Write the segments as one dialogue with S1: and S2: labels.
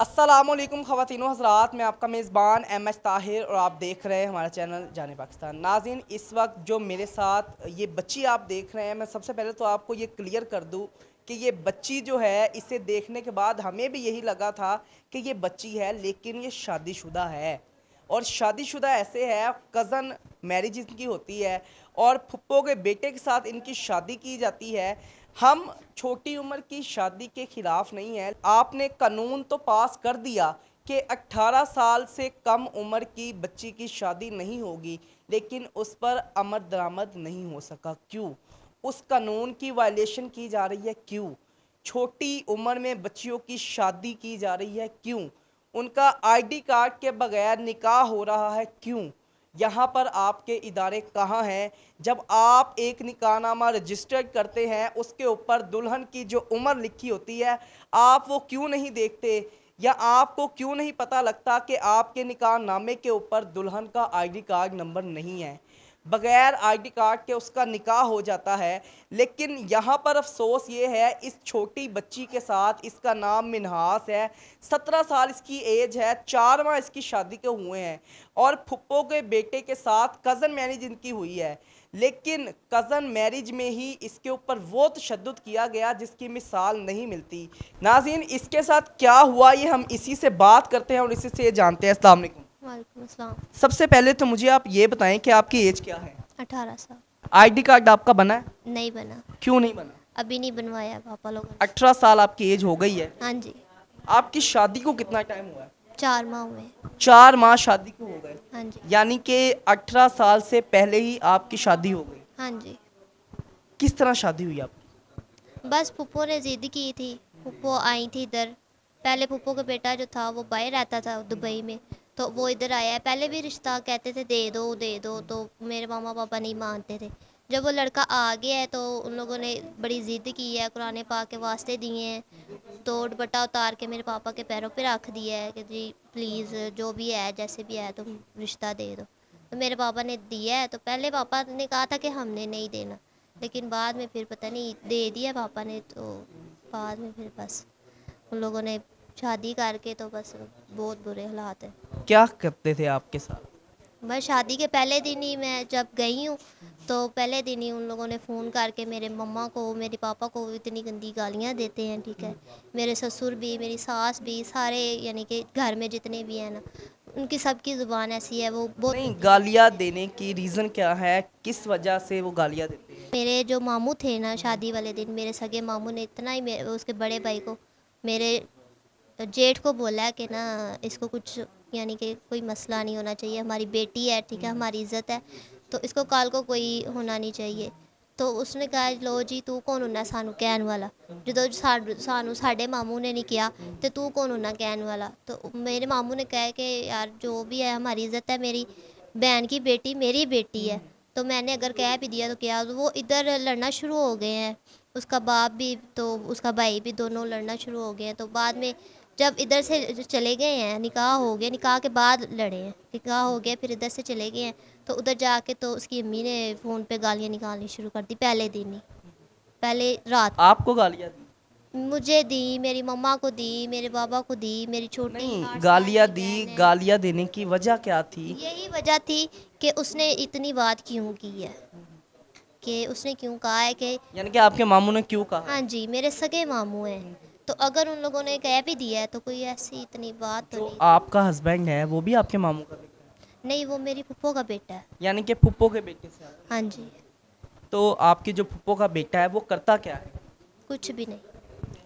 S1: अस्सलामुअलैकुम ख़वातीनो हज़रात, मैं आपका मेज़बान एम एच ताहिर और आप देख रहे हैं हमारा चैनल जाने पाकिस्तान। नाज़रीन, इस वक्त जो मेरे साथ ये बच्ची आप देख रहे हैं, मैं सबसे पहले तो आपको ये क्लियर कर दूं कि ये बच्ची जो है, इसे देखने के बाद हमें भी यही लगा था कि ये बच्ची है, लेकिन ये शादीशुदा है। और शादीशुदा ऐसे है, कज़न मैरिज इनकी होती है और फुप्पो के बेटे के साथ इनकी शादी की जाती है। हम छोटी उम्र की शादी के खिलाफ नहीं है। आपने कानून तो पास कर दिया कि 18 साल से कम उम्र की बच्ची की शादी नहीं होगी, लेकिन उस पर अमल दरामद नहीं हो सका। क्यों? उस कानून की वायलेशन की जा रही है। क्यों? छोटी उम्र में बच्चियों की शादी की जा रही है। क्यों? उनका आईडी कार्ड के बगैर निकाह हो रहा है। क्यों? यहाँ पर आपके इदारे कहाँ हैं? जब आप एक निकाहनामा रजिस्टर्ड करते हैं, उसके ऊपर दुल्हन की जो उम्र लिखी होती है, आप वो क्यों नहीं देखते? या आपको क्यों नहीं पता लगता कि आपके निकाहनामे के ऊपर दुल्हन का आईडी कार्ड नंबर नहीं है? बगैर आईडी कार्ड के उसका निकाह हो जाता है। लेकिन यहाँ पर अफसोस ये है, इस छोटी बच्ची के साथ, इसका नाम मिन्हास है, 17 साल इसकी एज है, 4 माह इसकी शादी के हुए हैं और फुप्पो के बेटे के साथ कज़न मैरिज इनकी हुई है। लेकिन कज़न मैरिज में ही इसके ऊपर वो तशद्दुद किया गया जिसकी मिसाल नहीं मिलती। नाज़रीन, इसके साथ क्या हुआ ये हम इसी से बात करते हैं और इसी से जानते हैं। अस्सलाम वालेकुम।
S2: वालेकुम अस्सलाम।
S1: सबसे पहले तो मुझे आप ये बताएं कि आपकी एज क्या है?
S2: 18 साल।
S1: आईडी कार्ड आपका बना है?
S2: नहीं बना।
S1: क्यों नहीं बना?
S2: अभी नहीं बनवाया पापा लोगों ने।
S1: 18 साल आपकी एज हो गई है।
S2: हाँ जी।
S1: आपकी शादी को कितना टाइम हुआ है?
S2: 4 माह हुए।
S1: 4 माह शादी को हो गए।
S2: हाँ जी।
S1: यानी कि 18 साल से पहले ही आपकी शादी हो गई।
S2: हाँ जी।
S1: किस तरह शादी हुई आपकी?
S2: बस फूफो ने ज़िद की थी। फूफो आई थी इधर। पहले फूफो का बेटा जो था वो बाहर रहता था दुबई में, तो वो इधर आया है। पहले भी रिश्ता कहते थे दे दो, तो मेरे मामा पापा नहीं मानते थे। जब वो लड़का आ गया है तो उन लोगों ने बड़ी ज़िद की है, कुरान पाक के वास्ते दिए हैं, तो दुपट्टा उतार के मेरे पापा के पैरों पे रख दिया है कि जी प्लीज़ जो भी है जैसे भी है तुम रिश्ता दे दो। तो मेरे पापा ने दिया है। तो पहले पापा ने कहा था कि हमने नहीं देना, लेकिन बाद में फिर पता नहीं दे दिया पापा ने। तो बाद में फिर बस उन लोगों ने शादी करके, तो बस बहुत बुरे हालात हैं।
S1: क्या करते थे आपके साथ?
S2: बस शादी के पहले दिन ही मैं जब गई हूँ, तो पहले दिन ही उन लोगों ने फ़ोन करके मेरे मम्मा को, मेरे पापा को इतनी गंदी गालियाँ देते हैं, ठीक है। मेरे ससुर भी, मेरी सास भी, सारे यानी कि घर में जितने भी हैं ना, उनकी सबकी ज़ुबान ऐसी है, वो बहुत
S1: नहीं,
S2: गंदी गाली।
S1: गालियाँ देने की रीज़न क्या है? किस वजह से वो गालियाँ देते हैं?
S2: मेरे जो मामू थे ना, शादी वाले दिन मेरे सगे मामू ने इतना ही उसके बड़े भाई को, मेरे जेठ को बोला है कि ना इसको कुछ यानी कि कोई मसला नहीं होना चाहिए, हमारी बेटी है, ठीक है, हमारी इज्जत है, तो इसको कल को कोई होना नहीं चाहिए। तो उसने कहा लो जी तू कौन होना सानू कहन वाला, जो सानू साढ़े मामू ने नहीं किया तो तू कौन होना कहन वाला। तो मेरे मामू ने कहा कि यार जो भी है हमारी इज्जत है, मेरी बहन की बेटी मेरी बेटी है, तो मैंने अगर कह भी दिया तो क्या। तो वो इधर लड़ना शुरू हो गए हैं, उसका बाप भी तो उसका भाई भी, दोनों लड़ना शुरू हो गए हैं। तो बाद में जब इधर से चले गए हैं, निकाह हो गया, निकाह के बाद लड़े हैं, निकाह हो गया फिर इधर से चले गए हैं, तो उधर जाके तो उसकी अम्मी ने फ़ोन पे गालियाँ निकालनी शुरू कर दी पहले दिन ही, पहले रात को।
S1: आपको गालियाँ दी?
S2: मुझे दी, मेरी मम्मा को दी, मेरे पापा को दी, मेरी छोटी
S1: नहीं,
S2: 8 साल
S1: गालियाँ
S2: की
S1: दी,
S2: बहन है।
S1: गालियाँ देने की वजह क्या थी?
S2: यही वजह थी कि उसने इतनी बात क्यों की है, कि उसने क्यों कहा है कि
S1: यानी कि आपके मामू ने क्यों कहा
S2: हाँ
S1: है?
S2: जी मेरे सगे मामू हैं। तो अगर उन लोगों ने कह भी दिया है तो कोई ऐसी इतनी बात तो
S1: जो
S2: नहीं थी।
S1: आपका हस्बैंड है वो भी आपके मामू का बेटा है?
S2: नहीं, वो मेरी फूफो का बेटा है।
S1: यानी कि फुप्पो के बेटे से आता
S2: हाँ जी।
S1: है। तो आपकी जो फुप्पो का बेटा है वो करता क्या है?
S2: कुछ भी नहीं।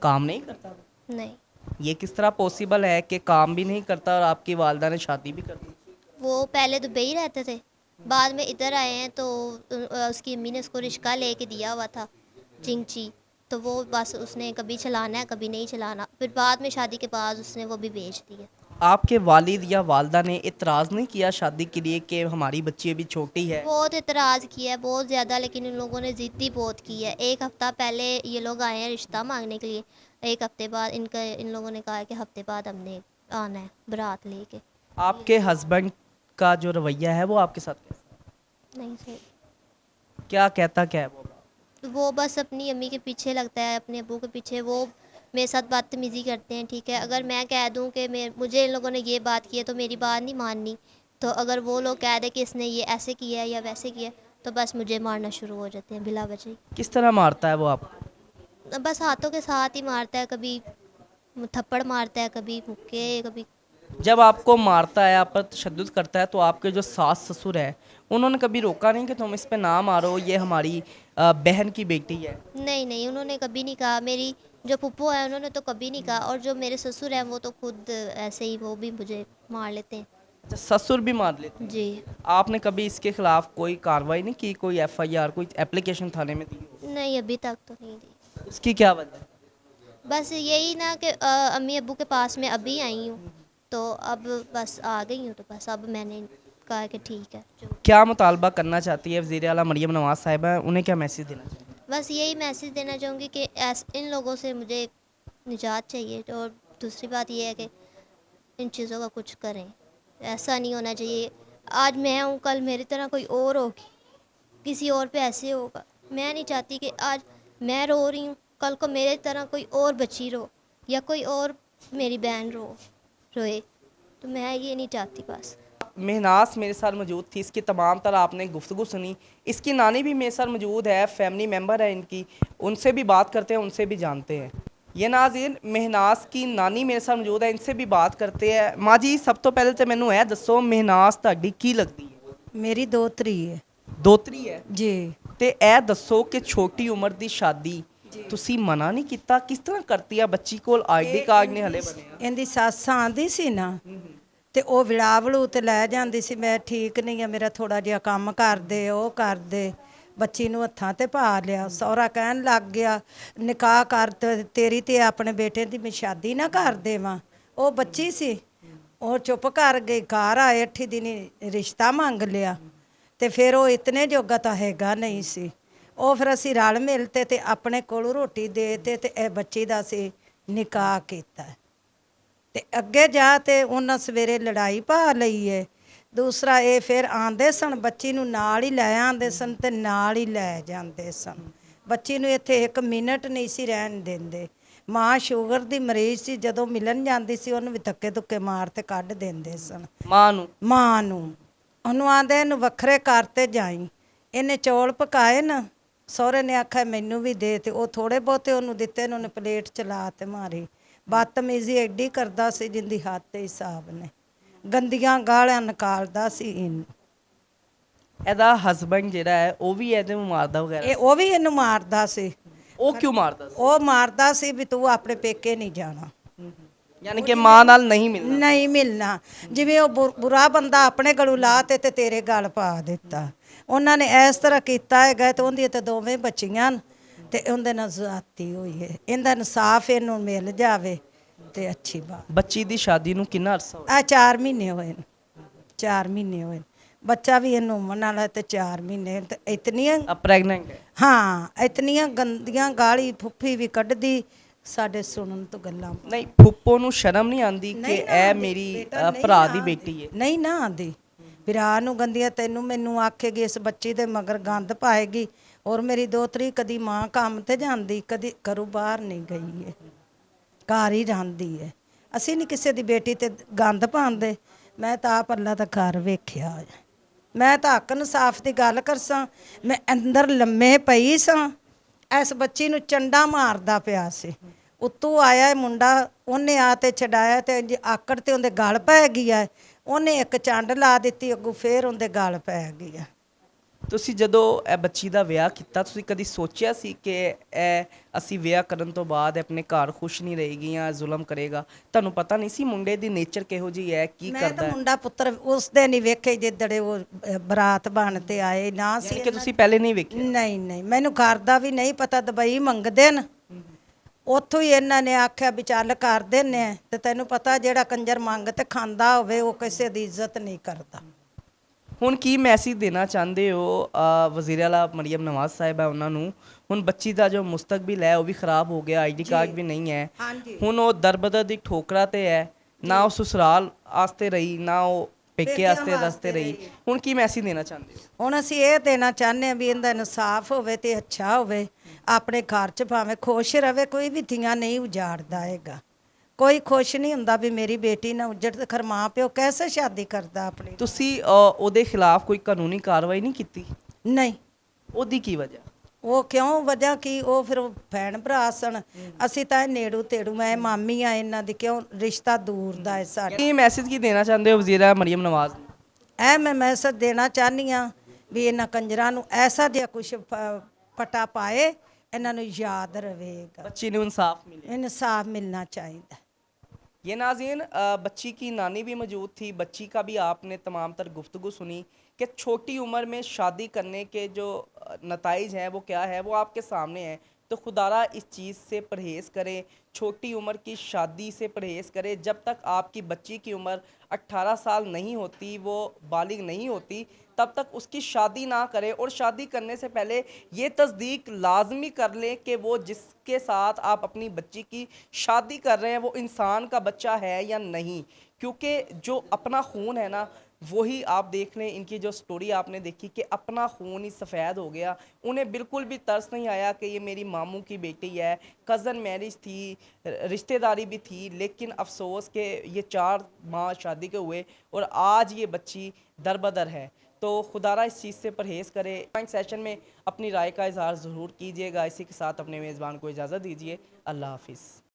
S1: काम नहीं करता वो?
S2: नहीं,
S1: ये किस तरह पॉसिबल है कि काम भी नहीं करता और आपकी वालदा ने शादी भी कर दी?
S2: वो पहले दुबई रहते थे, बाद में इधर आए हैं, तो उसकी अम्मी ने उसको रिश्का लेके दिया हुआ था, चिंची। तो वो बस उसने कभी चलाना है कभी नहीं चलाना, फिर बाद में शादी के बाद उसने वो भी बेच दिया।
S1: आपके वालिद या वालदा ने इतराज़ नहीं किया शादी के लिए कि हमारी बच्ची अभी छोटी है?
S2: बहुत इतराज़ किया है, बहुत ज़्यादा, लेकिन इन लोगों ने ज़िद ही बहुत की है। एक हफ़्ता पहले ये लोग आए हैं रिश्ता मांगने के लिए, एक हफ़्ते बाद इन लोगों ने कहा है कि हफ़्ते बाद हमने आना है बारात लेके।
S1: आपके हस्बैंड का जो रवैया है वो आपके साथ कैसा है?
S2: नहीं सही।
S1: क्या कहता क्या है वो?
S2: वो बस अपनी अम्मी के पीछे लगता है, अपने अब्बू के पीछे। वो मेरे साथ बदतमीज़ी करते हैं, ठीक है। अगर मैं कह दूं कि मुझे इन लोगों ने ये बात की है तो मेरी बात नहीं माननी, तो अगर वो लोग कह दें कि इसने ये ऐसे किया है या वैसे किया है, तो बस मुझे मारना शुरू हो जाते हैं बिला वजह
S1: किस तरह मारता है वो आपको?
S2: ही। बस हाथों के साथ ही मारता है, कभी थप्पड़ मारता है, कभी मुक्के, कभी।
S1: जब आपको मारता है, आप पर तशद्दुद करता है, तो आपके जो सास ससुर है उन्होंने कभी रोका नहीं कि तुम इस पे ना मारो, ये हमारी बहन की बेटी है?
S2: नहीं नहीं, उन्होंने कभी नहीं कहा। मेरी जो फूफो है उन्होंने तो कभी नहीं कहा, और जो मेरे ससुर हैं वो तो खुद ऐसे ही, वो भी मुझे मार लेते हैं।
S1: अच्छा, ससुर भी मार लेते हैं?
S2: जी।
S1: आपने कभी इसके खिलाफ कोई कार्रवाई नहीं की, कोई एफआईआर, कोई एप्लीकेशन थाने में दी हो?
S2: नहीं, अभी तक तो नहीं दी।
S1: उसकी क्या वजह है?
S2: बस यही ना कि अम्मी अब्बू के पास में अभी आई हूँ, तो अब बस आ गई हूँ, तो बस अब मैंने कहा कि ठीक है जो।
S1: क्या मुतालबा करना चाहती है वज़ीर आला मरियम नवाज़ साहिबा, उन्हें क्या मैसेज देना चाहिए?
S2: बस यही मैसेज देना चाहूँगी कि इन लोगों से मुझे निजात चाहिए, और दूसरी बात ये है कि इन चीज़ों का कुछ करें। ऐसा नहीं होना चाहिए, आज मैं हूँ कल मेरी तरह कोई और होगी, किसी और पे ऐसे होगा। मैं नहीं चाहती कि आज मैं रो रही हूँ, कल को मेरे तरह कोई और बच्ची रो, या कोई और मेरी बहन रोए। तो मैं ये नहीं चाहती बस।
S1: महनास मेरे साथ मौजूद थी, इसकी तमाम तरह आपने गुफ्तगू सुनी। इसकी नानी भी मेरे साथ मौजूद है, फैमिली मेम्बर है इनकी, उनसे भी बात करते हैं, उनसे भी जानते हैं। ये नाज़रीन, महनास की नानी मेरे साथ मौजूद है, इनसे भी बात करते हैं। माँ जी, सब तो पहले तो मैनू है दसो, महनास ਤੁਹਾਡੀ ਕੀ ਲੱਗਦੀ ਹੈ?
S3: ਮੇਰੀ ਦੋਤਰੀ ਹੈ
S1: ਦੋਤਰੀ ਹੈ?
S3: ਜੀ।
S1: ਤੇ ਇਹ ਦੱਸੋ ਕਿ ਛੋਟੀ ਉਮਰ ਦੀ ਸ਼ਾਦੀ ਤੁਸੀਂ ਮਨਾ ਨਹੀਂ ਕੀਤਾ, ਕਿਸ ਤਰ੍ਹਾਂ ਕਰਤੀ ਆ? ਬੱਚੀ ਕੋਲ ਆਈਡੀ ਕਾਰਡ ਨੇ ਹਲੇ ਬਣਿਆ।
S3: ਇਹਦੀ ਸੱਸ ਆਂਦੀ ਸੀ ਨਾ, ਤੇ ਉਹ ਵਿੜਾਵਲੂ ਤੇ ਲੈ ਜਾਂਦੀ ਸੀ, ਮੈਂ ਠੀਕ ਨਹੀਂ ਆ, ਮੇਰਾ ਥੋੜਾ ਜਿਹਾ ਕੰਮ ਕਰਦੇ, ਉਹ ਕਰਦੇ। ਬੱਚੀ ਨੂੰ ਹੱਥਾਂ ਤੇ ਪਾ ਲਿਆ, ਸਹੁਰਾ ਕਹਿਣ ਲੱਗ ਗਿਆ ਨਿਕਾਹ ਕਰ ਤੇਰੀ ਤੇ ਆਪਣੇ ਬੇਟੇ ਦੀ ਮੈਂ ਸ਼ਾਦੀ ਨਾ ਕਰ ਦੇਵਾਂ। ਉਹ ਬੱਚੀ ਸੀ, ਉਹ ਚੁੱਪ ਕਰ ਗਈ। ਘਰ ਆਏ 8 ਦਿਨ ਰਿਸ਼ਤਾ ਮੰਗ ਲਿਆ, ਤੇ ਫਿਰ ਉਹ ਇਤਨੇ ਜੋਗਾ ਤਾਂ ਹੈਗਾ ਨਹੀਂ ਸੀ। ਉਹ ਫਿਰ ਅਸੀਂ ਰਲ ਮਿਲ ਤੇ ਆਪਣੇ ਕੋਲੋਂ ਰੋਟੀ ਦੇ ਤੇ ਇਹ ਬੱਚੀ ਦਾ ਅਸੀਂ ਨਿਕਾਹ ਕੀਤਾ। ਤੇ ਅੱਗੇ ਜਾ ਤੇ ਉਹਨਾਂ ਸਵੇਰੇ ਲੜਾਈ ਪਾ ਲਈ ਏ। ਦੂਸਰਾ ਇਹ ਫਿਰ ਆਂਦੇ ਸਨ, ਬੱਚੀ ਨੂੰ ਨਾਲ ਹੀ ਲੈ ਆਂਦੇ ਸਨ ਤੇ ਨਾਲ ਹੀ ਲੈ ਜਾਂਦੇ ਸਨ। ਬੱਚੀ ਨੂੰ ਇੱਥੇ 1 ਮਿੰਟ ਨਹੀਂ ਸੀ ਰਹਿਣ ਦਿੰਦੇ। ਮਾਂ ਸ਼ੂਗਰ ਦੀ ਮਰੀਜ਼ ਸੀ, ਜਦੋਂ ਮਿਲਣ ਜਾਂਦੀ ਸੀ ਉਹਨੂੰ ਵੀ ਧੱਕੇ ਧੁੱਕੇ ਮਾਰ ਤੇ ਕੱਢ ਦਿੰਦੇ ਸਨ।
S1: ਮਾਂ ਨੂੰ
S3: ਉਹਨੂੰ ਆਂਦੇ ਇਹਨੂੰ ਵੱਖਰੇ ਘਰ ਤੇ ਜਾਈ। ਇਹਨੇ ਚੌਲ ਪਕਾਏ ਨਾ, ਸਹੁਰੇ ਨੇ ਆਖਿਆ ਮੈਨੂੰ ਵੀ ਦੇ, ਤੇ ਉਹ ਥੋੜੇ ਬਹੁਤੇ ਉਹਨੂੰ ਦਿੱਤੇ, ਉਹਨੇ ਪਲੇਟ ਚਲਾ ਤੇ ਮਾਰੀ। ਬਦਤਮੀਜ਼ੀ ਐਡੀ ਕਰਦਾ ਸੀ ਜਿੰਦੀ ਹੱਥ ਤੇ ਹਿਸਾਬ ਨੇ, ਗੰਦੀਆਂ ਗਾਲਾਂ ਨਿਕਾਲਦਾ ਸੀ ਇਹਨੂੰ।
S1: ਇਹਦਾ ਹਸਬੰਡ ਜਿਹੜਾ ਹੈ ਉਹ ਵੀ ਇਹਦੇ ਨੂੰ ਮਾਰਦਾ ਵਗੈਰਾ?
S3: ਉਹ ਵੀ ਇਹਨੂੰ ਮਾਰਦਾ ਸੀ।
S1: ਉਹ ਕਿਉਂ ਮਾਰਦਾ ਸੀ?
S3: ਉਹ ਮਾਰਦਾ ਸੀ ਵੀ ਤੂੰ ਆਪਣੇ ਪੇਕੇ ਨਹੀਂ ਜਾਣਾ,
S1: ਯਾਨੀ ਕਿ ਮਾਂ ਨਾਲ ਨਹੀਂ ਮਿਲਣਾ?
S3: ਨਹੀਂ ਮਿਲਣਾ। ਜਿਵੇਂ ਉਹ ਬੁਰਾ ਬੰਦਾ ਆਪਣੇ ਗਲੋਂ ਲਾ ਤੇ ਤੇਰੇ ਗਲ ਪਾ ਦਿੱਤਾ। ਉਹਨਾਂ ਨੇ ਇਸ ਤਰ੍ਹਾਂ ਕੀਤਾ ਹੈਗਾ, ਤੇ ਉਹਦੀਆਂ ਤੇ ਦੋਵੇਂ ਬੱਚੀਆਂ ਤੇ ਉਹਦੇ ਨਾਲ ਜ਼ਿਆਦਤੀ ਹੋਈ ਹੈ। ਇਹਦਾ ਇਨਸਾਫ ਇਹਨੂੰ ਮਿਲ ਜਾਵੇ ਤੇ ਅੱਛੀ ਬਾਤ।
S1: ਬੱਚੀ ਦੀ ਸ਼ਾਦੀ ਨੂੰ ਕਿੰਨਾ ਅਰਸਾ ਹੋਇਆ?
S3: 4 ਮਹੀਨੇ ਹੋਏ ਨੇ, 4 ਮਹੀਨੇ ਹੋਏ। ਬੱਚਾ ਵੀ ਇਹਨੂੰ ਮੰਨ ਵਾਲਾ ਤੇ 4 ਮਹੀਨੇ। ਤੇ ਇਤਨੀਆਂ
S1: ਪ੍ਰੈਗਨੈਂਟ ਹੈ?
S3: ਹਾਂ, ਇਤਨੀਆਂ ਗੰਦੀਆਂ ਗਾਲੀ ਫੁੱਫੀ ਵੀ ਕੱਢਦੀ, ਸਾਡੇ ਸੁਣਨ ਤੋਂ ਗੱਲਾਂ।
S1: ਨਹੀਂ, ਫੁੱਪੋ ਨੂੰ ਸ਼ਰਮ ਨਹੀਂ ਆਂਦੀ ਕਿ ਇਹ ਮੇਰੀ ਭਰਾ ਦੀ ਬੇਟੀ ਹੈ?
S3: ਨਹੀਂ ਨਾ ਆਂਦੀ। ਵਿਰਾਹ ਨੂੰ ਗੰਦੀਆਂ, ਤੈਨੂੰ ਮੈਨੂੰ ਆਖੇਗੀ ਇਸ ਬੱਚੀ ਦੇ ਮਗਰ ਗੰਦ ਪਾਏਗੀ। ਔਰ ਮੇਰੀ ਦੋਤਰੀ ਕਦੀ ਮਾਂ ਕੰਮ ਤੇ ਜਾਂਦੀ, ਕਦੀ ਘਰੋਂ ਬਾਹਰ ਨਹੀਂ ਗਈ ਹੈ, ਘਰ ਹੀ ਰਹਿੰਦੀ ਹੈ। ਅਸੀਂ ਨਹੀਂ ਕਿਸੇ ਦੀ ਬੇਟੀ ਤੇ ਗੰਦ ਪਾਉਂਦੇ। ਮੈਂ ਤਾਂ ਆਪ ਅੱਲਾ ਦਾ ਘਰ ਵੇਖਿਆ ਹੋਇਆ। ਮੈਂ ਤਾਂ ਹੱਕ ਇਨਸਾਫ ਦੀ ਗੱਲ ਕਰਸਾਂ। ਮੈਂ ਅੰਦਰ ਲੰਮੇ ਪਈ ਸਾਂ, ਇਸ ਬੱਚੀ ਨੂੰ ਚੰਡਾ ਮਾਰਦਾ ਪਿਆ ਸੀ। ਉੱਤੋਂ ਆਇਆ ਮੁੰਡਾ, ਉਹਨੇ ਆ ਤੇ ਛਡਾਇਆ ਤੇ ਆਕੜ ਤੇ ਉਹਦੇ ਗਲ ਪੈ ਗਈ ਹੈ। ਉਹਨੇ ਇੱਕ ਚੰਡ ਲਾ ਦਿੱਤੀ, ਅੱਗੋਂ ਫੇਰ ਉਹਦੇ ਗਲ ਪੈ ਗਈ ਹੈ।
S1: ਤੁਸੀਂ ਜਦੋਂ ਇਹ ਬੱਚੀ ਦਾ ਵਿਆਹ ਕੀਤਾ, ਤੁਸੀਂ ਕਦੀ ਸੋਚਿਆ ਸੀ ਕਿ ਇਹ ਅਸੀਂ ਵਿਆਹ ਕਰਨ ਤੋਂ ਬਾਅਦ ਆਪਣੇ ਘਰ ਖੁਸ਼ ਨਹੀਂ ਰਹੇਗੀ ਜਾਂ ਜ਼ੁਲਮ ਕਰੇਗਾ? ਤੁਹਾਨੂੰ ਪਤਾ ਨਹੀਂ ਸੀ ਮੁੰਡੇ ਦੀ ਨੇਚਰ ਕਿਹੋ ਜਿਹੀ ਹੈ, ਕੀ
S3: ਮੈਂ
S1: ਕਰਦਾ
S3: ਤਾਂ
S1: ਹੈ?
S3: ਮੁੰਡਾ ਪੁੱਤਰ ਉਸ ਦਿਨ ਹੀ ਵੇਖੇ ਜਿੱਦੜੇ ਉਹ ਬਰਾਤ ਬਣ ਤੇ ਆਏ ਨਾ ਸੀ।
S1: ਕਿ ਤੁਸੀਂ ਪਹਿਲੇ ਨਹੀਂ ਵੇਖਿਆ?
S3: ਨਹੀਂ, ਮੈਨੂੰ ਘਰ ਦਾ ਵੀ ਨਹੀਂ ਪਤਾ। ਦੁਬਈ ਮੰਗਦੇ ਨੇ, ਉੱਥੋਂ ਹੀ ਇਹਨਾਂ ਨੇ ਆਖਿਆ ਵੀ ਚੱਲ ਕਰ ਦਿੰਦੇ ਆ। ਤੇ ਤੈਨੂੰ ਪਤਾ ਜਿਹੜਾ ਕੰਜਰ ਮੰਗ ਤੇ ਖਾਂਦਾ ਹੋਵੇ ਉਹ ਕਿਸੇ ਦੀ ਇੱਜ਼ਤ ਨਹੀਂ ਕਰਦਾ।
S1: ਹੁਣ ਕੀ ਮੈਸੇਜ ਦੇਣਾ ਚਾਹੁੰਦੇ ਹੋ ਵਜ਼ੀਰ ਆਲਾ ਮਰੀਮ ਨਵਾਜ਼ ਸਾਹਿਬਾ ਉਹਨਾਂ ਨੂੰ? ਹੁਣ ਬੱਚੀ ਦਾ ਜੋ ਮੁਸਤਕਬਲ ਹੈ ਉਹ ਵੀ ਖਰਾਬ ਹੋ ਗਿਆ, ਆਈਡੀ ਕਾਰਡ ਵੀ ਨਹੀਂ ਹੈ।
S3: ਹਾਂਜੀ।
S1: ਹੁਣ ਉਹ ਦਰਬਦਰ ਦੀ ਠੋਕਰਾਂ ਤੇ ਹੈ, ਨਾ ਉਹ ਸਸੁਰਾਲ ਆਸਤੇ ਰਹੀ, ਨਾ ਉਹ ਪੇਕੇ
S3: ਪੇਕਿਆਂ
S1: ਵਾਸਤੇ
S3: ਵਾਸਤੇ
S1: ਰਸਤੇ ਰਹੀ
S3: ਰਹੀ।
S1: ਹੁਣ ਕੀ ਮੈਸੇਜ ਦੇਣਾ ਚਾਹੁੰਦੇ ਹੋ?
S3: ਹੁਣ ਅਸੀਂ ਇਹ ਦੇਣਾ ਚਾਹੁੰਦੇ ਹਾਂ ਵੀ ਇਹਦਾ ਇਨਸਾਫ ਹੋਵੇ ਤੇ ਅੱਛਾ ਹੋਵੇ, ਆਪਣੇ ਘਰ 'ਚ ਭਾਵੇਂ ਖੁਸ਼ ਰਵੇ, ਕੋਈ ਵੀ ਧੀਆਂ ਨਹੀਂ ਉਜਾੜਦਾ ਹੈਗਾ, ਕੋਈ ਖੁਸ਼ ਨਹੀਂ ਹੁੰਦਾ ਵੀ ਮੇਰੀ ਬੇਟੀ ਨਾ ਉਜੜ, ਤੇ ਖਰ ਮਾਂ ਪਿਓ ਕੈਸੇ ਸ਼ਾਦੀ ਕਰਦਾ ਆਪਣੀ।
S1: ਤੁਸੀਂ ਉਹਦੇ ਖਿਲਾਫ ਕੋਈ ਕਾਨੂੰਨੀ ਕਾਰਵਾਈ ਨਹੀਂ ਕੀਤੀ?
S3: ਨਹੀਂ,
S1: ਉਹਦੀ ਕੀ ਵਜ੍ਹਾ?
S3: ਉਹ ਕਿਉਂ, ਵਜ੍ਹਾ ਕੀ, ਉਹ ਫਿਰ ਭੈਣ ਭਰਾ ਸਨ, ਅਸੀਂ ਤਾਂ ਇਹ ਨੇੜੂ ਤੇੜੂ, ਮੈਂ ਮਾਮੀ ਆ ਇਹਨਾਂ ਦੀ, ਕਿਉਂ ਰਿਸ਼ਤਾ ਦੂਰ ਦਾ ਹੈ ਸਾਡਾ।
S1: ਕੀ ਮੈਸੇਜ ਕੀ ਦੇਣਾ ਚਾਹੁੰਦੇ ਹੋ ਵਜ਼ੀਰਾ ਮਰੀਮ ਨਵਾਜ਼ ਨੂੰ?
S3: ਇਹ ਮੈਂ ਮੈਸੇਜ ਦੇਣਾ ਚਾਹੁੰਦੀ ਹਾਂ ਵੀ ਇਹਨਾਂ ਕੰਜਰਾਂ ਨੂੰ ਐਸਾ ਜਿਹਾ ਕੁਛ ਪਟਾ ਪਾਏ, ਇਹਨਾਂ ਨੂੰ ਯਾਦ ਰਵੇਗਾ,
S1: बच्ची ने इंसाफ मिले।
S3: ਇਨਸਾਫ ਮਿਲਣਾ ਚਾਹੀਦਾ।
S1: ये नाज़रीन बच्ची की नानी भी मौजूद थी, बच्ची का भी आपने तमाम तर गुफ्तगू सुनी कि छोटी उम्र में शादी करने के जो नताइज हैं वो क्या है, वो आपके सामने हैं। तो खुदारा इस चीज़ से परहेज़ करें, छोटी उम्र की शादी से परहेज़ करें। जब तक आपकी बच्ची की उम्र 18 साल नहीं होती, वो बालिग नहीं होती, तब तक उसकी शादी ना करें। और शादी करने से पहले ये तस्दीक लाजमी कर लें कि वो जिसके साथ आप अपनी बच्ची की शादी कर रहे हैं वो इंसान का बच्चा है या नहीं, क्योंकि जो अपना खून है ना, वही आप देख लें, इनकी जो स्टोरी आपने देखी कि अपना खून ही सफ़ेद हो गया। उन्हें बिल्कुल भी तरस नहीं आया कि ये मेरी मामू की बेटी है, कज़न मैरिज थी, रिश्तेदारी भी थी, लेकिन अफसोस कि ये 4 माह शादी के हुए और आज ये बच्ची दरबदर है। तो खुदारा इस चीज़ से परहेज़ करें। कमेंट सेशन में अपनी राय का इजहार ज़रूर कीजिएगा। इसी के साथ अपने मेज़बान को इजाज़त दीजिए। अल्लाह हाफिज़।